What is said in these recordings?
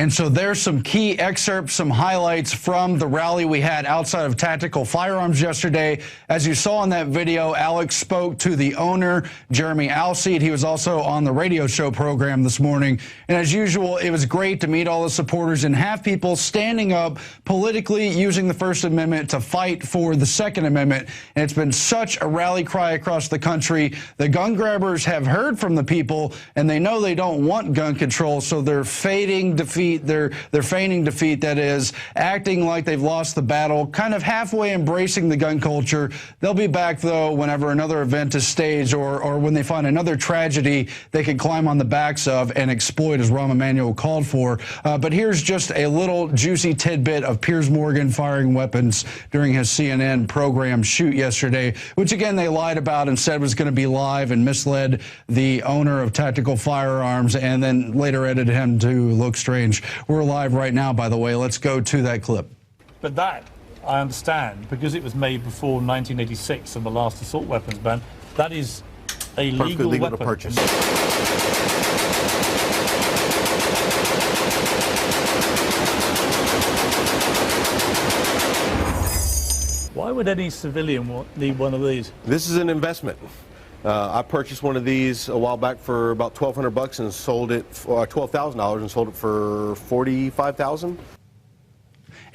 And so there's some key excerpts, some highlights from the rally we had outside of Tactical Firearms yesterday. As you saw in that video, Alex spoke to the owner, Jeremy Alcede. He was also on the radio show program this morning. And as usual, it was great to meet all the supporters and have people standing up politically using the First Amendment to fight for the Second Amendment. And it's been such a rally cry across the country. The gun grabbers have heard from the people, and they know they don't want gun control, so they're feigning defeat. They're feigning defeat, that is, acting like they've lost the battle, kind of halfway embracing the gun culture. They'll be back, though, whenever another event is staged or when they find another tragedy they can climb on the backs of and exploit, as Rahm Emanuel called for. But here's just a little juicy tidbit of Piers Morgan firing weapons during his CNN program shoot yesterday, which, again, they lied about and said was going to be live and misled the owner of Tactical Firearms and then later edited him to look strange. We're live right now, by the way. Let's go to that clip. But that, I understand, because it was made before 1986 and the last assault weapons ban, that is a legal weapon to purchase. Why would any civilian need one of these? This is an investment. I purchased one of these a while back for about $1,200 and sold it for $12,000 and sold it for $45,000.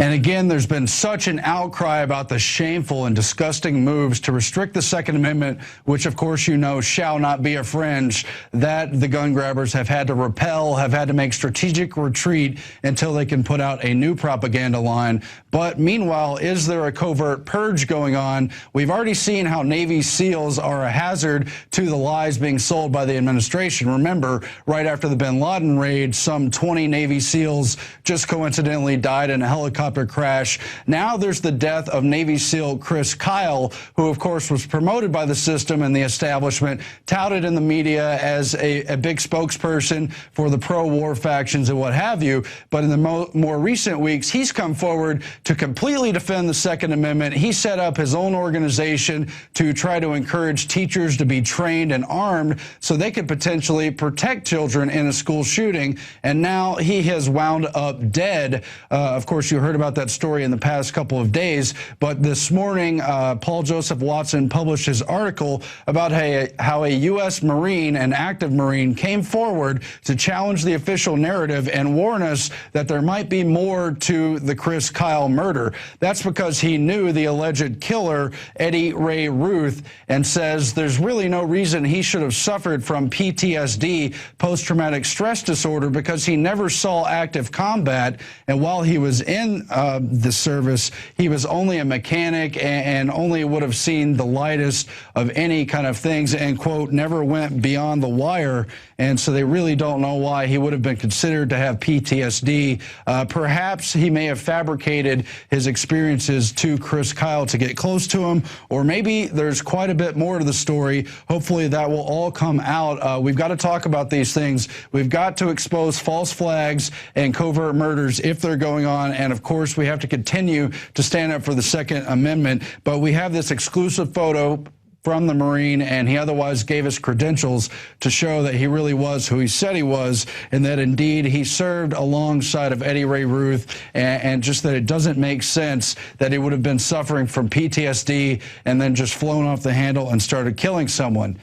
And again, there's been such an outcry about the shameful and disgusting moves to restrict the Second Amendment, which, of course, you know, shall not be a fringe, that the gun grabbers have had to repel, have had to make strategic retreat until they can put out a new propaganda line. But meanwhile, is there a covert purge going on? We've already seen how Navy SEALs are a hazard to the lies being sold by the administration. Remember, right after the bin Laden raid, some 20 Navy SEALs just coincidentally died in a helicopter crash. Now there's the death of Navy SEAL Chris Kyle, who, of course, was promoted by the system and the establishment, touted in the media as a big spokesperson for the pro-war factions and what have you. But in the more recent weeks, he's come forward to completely defend the Second Amendment. He set up his own organization to try to encourage teachers to be trained and armed so they could potentially protect children in a school shooting. And now he has wound up dead. Of course, you heard about that story in the past couple of days, but this morning, Paul Joseph Watson published his article about how a U.S. Marine, an active Marine, came forward to challenge the official narrative and warn us that there might be more to the Chris Kyle murder. That's because he knew the alleged killer, Eddie Ray Ruth, and says there's really no reason he should have suffered from PTSD, post-traumatic stress disorder, because he never saw active combat, and while he was in the service, he was only a mechanic and only would have seen the lightest of any kind of things and, quote, never went beyond the wire. And so they really don't know why he would have been considered to have PTSD. Perhaps he may have fabricated his experiences to Chris Kyle to get close to him, or maybe there's quite a bit more to the story. Hopefully that will all come out. We've got to talk about these things. We've got to expose false flags and covert murders if they're going on. And of course, we have to continue to stand up for the Second Amendment. But we have this exclusive photo from the Marine, and he otherwise gave us credentials to show that he really was who he said he was, and that indeed he served alongside of Eddie Ray Ruth, and just that it doesn't make sense that he would have been suffering from PTSD and then just flown off the handle and started killing someone.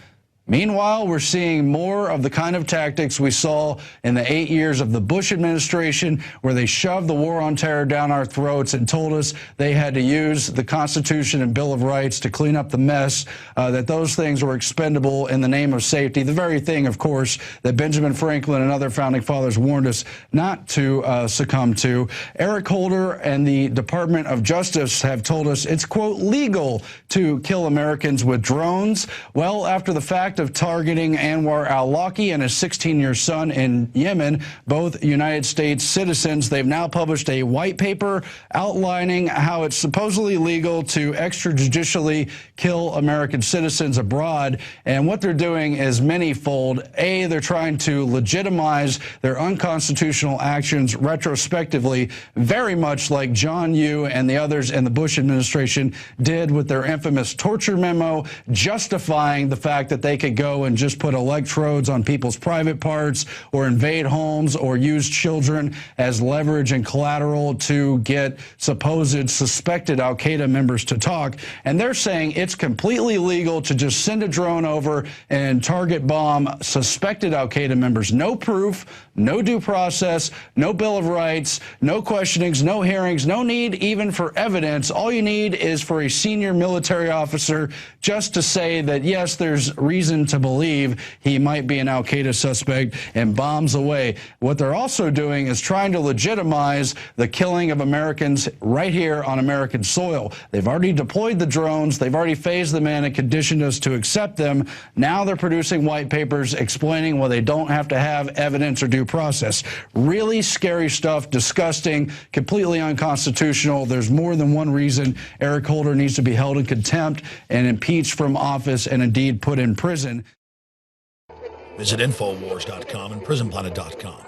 Meanwhile, we're seeing more of the kind of tactics we saw in the 8 years of the Bush administration, where they shoved the war on terror down our throats and told us they had to use the Constitution and Bill of Rights to clean up the mess, that those things were expendable in the name of safety, the very thing, of course, that Benjamin Franklin and other founding fathers warned us not to succumb to. Eric Holder and the Department of Justice have told us it's, quote, legal to kill Americans with drones. Well, after the fact of targeting Anwar al-Awlaki and his 16-year son in Yemen, both United States citizens, they've now published a white paper outlining how it's supposedly legal to extrajudicially kill American citizens abroad. And what they're doing is manyfold. A, they're trying to legitimize their unconstitutional actions retrospectively, very much like John Yoo and the others in the Bush administration did with their infamous torture memo, justifying the fact that they can could go and just put electrodes on people's private parts or invade homes or use children as leverage and collateral to get supposed suspected al-Qaeda members to talk. And they're saying it's completely legal to just send a drone over and target bomb suspected al-Qaeda members. No proof, no due process, no Bill of Rights, no questionings, no hearings, no need even for evidence. All you need is for a senior military officer just to say that, yes, there's reason to believe he might be an al-Qaeda suspect, and bombs away. What they're also doing is trying to legitimize the killing of Americans right here on American soil. They've already deployed the drones. They've already phased them in and conditioned us to accept them. Now they're producing white papers explaining why they don't have to have evidence or due process. Really scary stuff, disgusting, completely unconstitutional. There's more than one reason Eric Holder needs to be held in contempt and impeached from office and indeed put in prison. Visit Infowars.com and PrisonPlanet.com.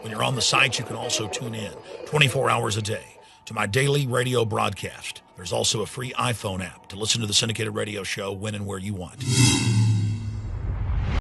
When you're on the site, you can also tune in 24 hours a day to my daily radio broadcast. There's also a free iPhone app to listen to the syndicated radio show when and where you want.